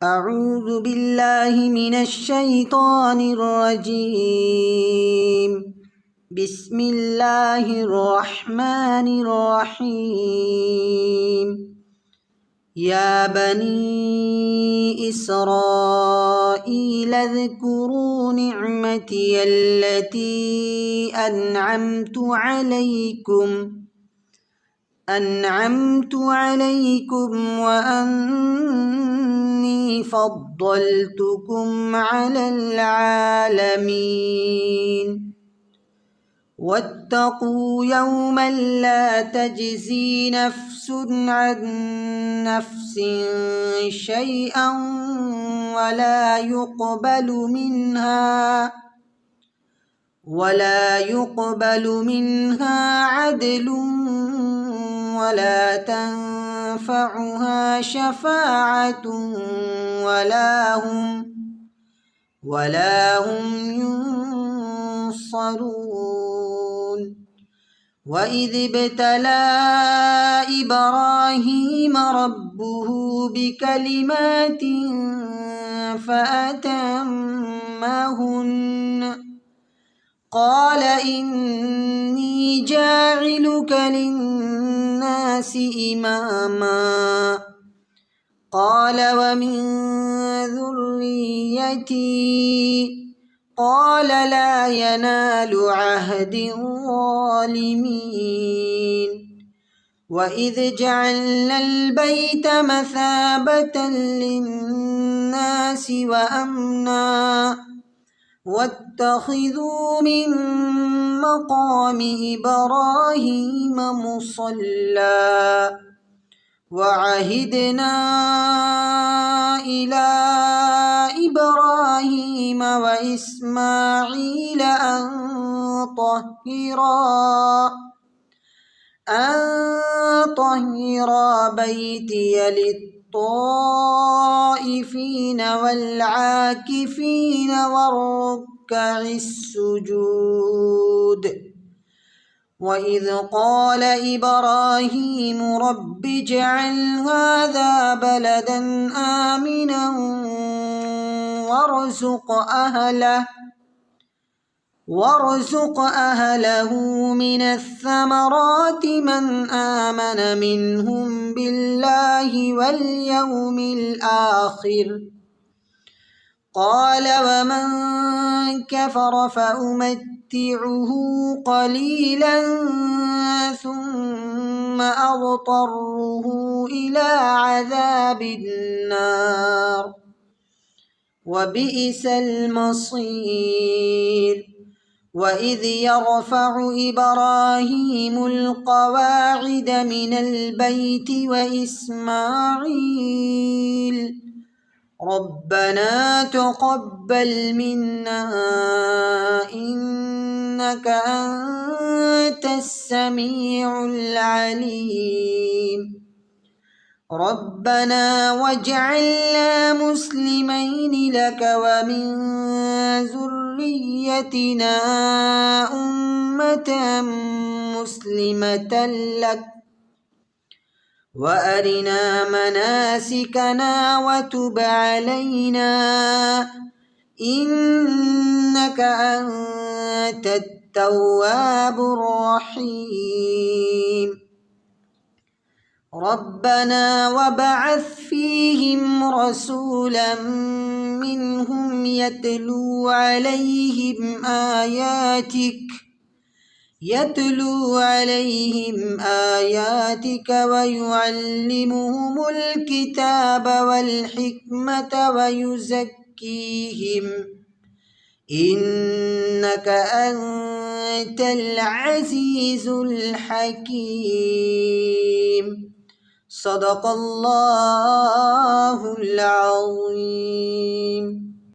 أعوذ بالله من الشيطان الرجيم. بسم الله الرحمن الرحيم. يا بني إسرائيل اذكروا نعمتي التي أنعمت عليكم وأني فضلتكم على العالمين. واتقوا يوما لا تجزي نفس عن نفس شيئا ولا يقبل منها عدل ولا تنفعها شفاعة ولا هم ينصرون. وإذ ابتلى إبراهيم ربه بكلمات فأتمهن قال إني جاعلك للناس إماما قال ومن ذريتي قال لا ينال عهد الظالمين. وإذ جعلنا البيت مثابة للناس وأمنا واتخذوا من مقام إبراهيم مصلى وعهدنا إلى إبراهيم وإسماعيل أن طهرا بيتي للطائفين والعاكفين والركع السجود. وإذ قال إبراهيم رب اجعل هذا بلدا آمنا وارزق أهله من الثمرات من آمن منهم بالله واليوم الآخر. قال ومن كفر فأمتعه قليلا ثم أضطره إلى عذاب النار وبئس المصير. وإذ يرفع إبراهيم القواعد من البيت وإسماعيل ربنا تقبل منا إنك أنت السميع العليم. ربنا واجعلنا مسلمين لك ومن ذريتنا أمة مسلمة لك وأرنا مناسكنا وتب علينا إنك أنت التواب الرحيم. ربنا وابعث فيهم رسولا منهم يتلو عليهم آياتك ويعلمهم الكتاب والحكمة ويزكيهم إنك أنت العزيز الحكيم. صدق الله العظيم.